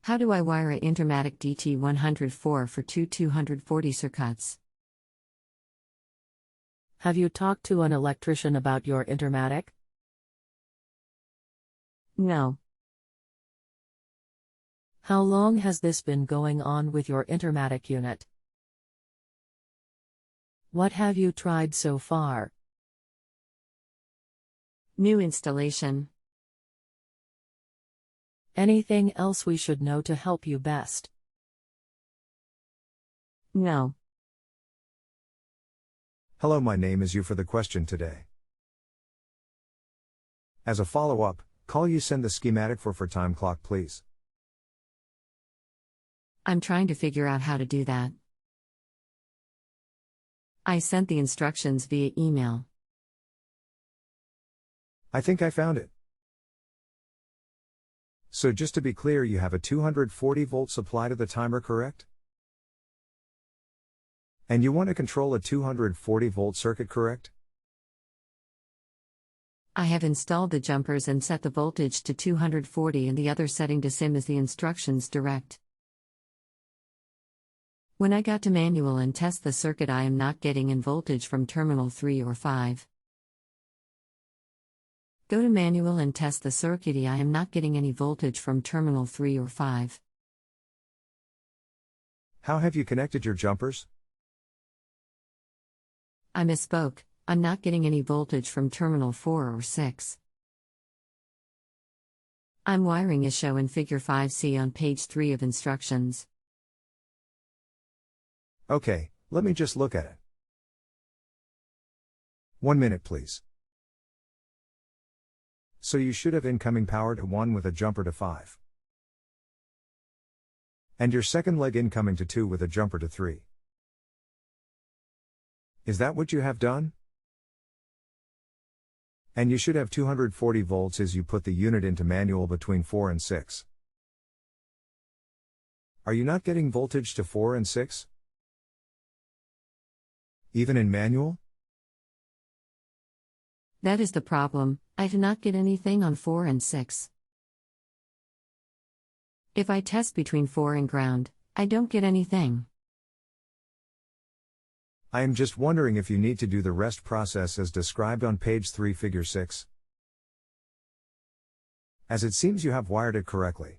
How do I wire a Intermatic DT104 for two 240 circuits? Have you talked to an electrician about your Intermatic? No. How long has this been going on with your Intermatic unit? What have you tried so far? New installation. Anything else we should know to help you best? No. Hello, my name is you for the question today. As a follow-up, call you send the schematic for time clock please. I'm trying to figure out how to do that. I sent the instructions via email. I think I found it. So just to be clear, you have a 240 volt supply to the timer, correct? And you want to control a 240 volt circuit, correct? I have installed the jumpers and set the voltage to 240 and the other setting to sim as the instructions direct. When I got to manual and test the circuit, I am not getting in voltage from terminal 3 or 5. Go to manual and test the circuit, I am not getting any voltage from terminal 3 or 5. How have you connected your jumpers? I misspoke, I'm not getting any voltage from terminal 4 or 6. I'm wiring as shown in figure 5C on page 3 of instructions. Okay, let me just look at it. 1 minute please. So you should have incoming power to 1 with a jumper to 5. And your second leg incoming to 2 with a jumper to 3. Is that what you have done? And you should have 240 volts as you put the unit into manual between 4 and 6. Are you not getting voltage to 4 and 6? Even in manual? That is the problem, I do not get anything on 4 and 6. If I test between 4 and ground, I don't get anything. I am just wondering if you need to do the rest process as described on page 3 figure 6. As it seems you have wired it correctly.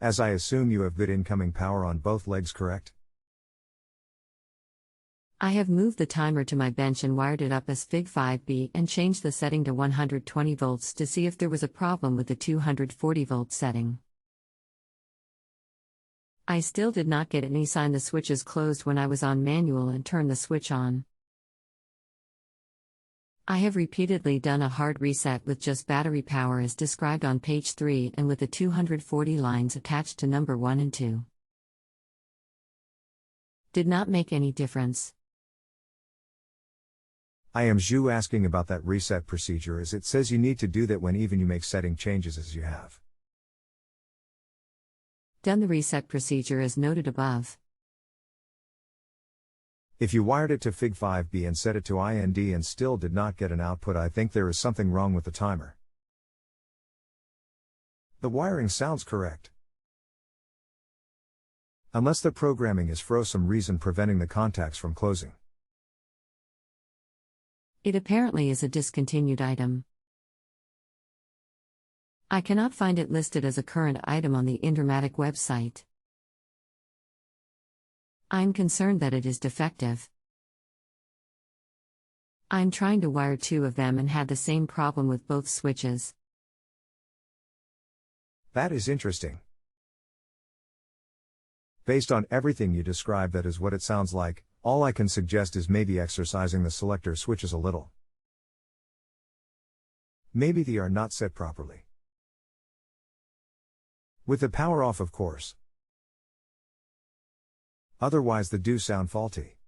As I assume you have good incoming power on both legs, correct? I have moved the timer to my bench and wired it up as Fig 5B and changed the setting to 120 volts to see if there was a problem with the 240 volt setting. I still did not get any sign the switch is closed when I was on manual and turned the switch on. I have repeatedly done a hard reset with just battery power as described on page 3 and with the 240 lines attached to number 1 and 2. Did not make any difference. I am Zhu asking about that reset procedure as it says you need to do that when even you make setting changes as you have. Done the reset procedure as noted above. If you wired it to Fig 5B and set it to IND and still did not get an output, I think there is something wrong with the timer. The wiring sounds correct. Unless the programming is for some reason preventing the contacts from closing. It apparently is a discontinued item. I cannot find it listed as a current item on the Intermatic website. I'm concerned that it is defective. I'm trying to wire 2 of them and had the same problem with both switches. That is interesting. Based on everything you described, that is what it sounds like. All I can suggest is maybe exercising the selector switches a little. Maybe they are not set properly. With the power off, of course. Otherwise they do sound faulty.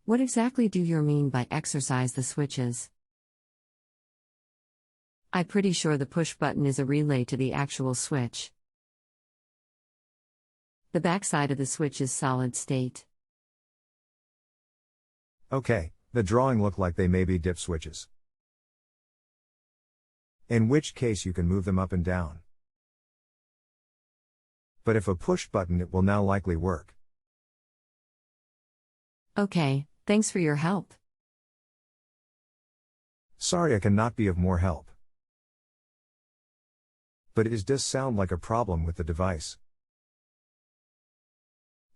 What exactly do you mean by exercise the switches? I'm pretty sure the push button is a relay to the actual switch. The backside of the switch is solid state. Okay, the drawing look like they may be dip switches. in which case you can move them up and down. But if a push button, it will now likely work. Okay, thanks for your help. Sorry I cannot be of more help. But it does sound like a problem with the device.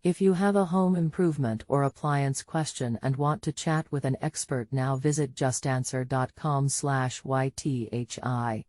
If you have a home improvement or appliance question and want to chat with an expert now, visit justanswer.com/ythi.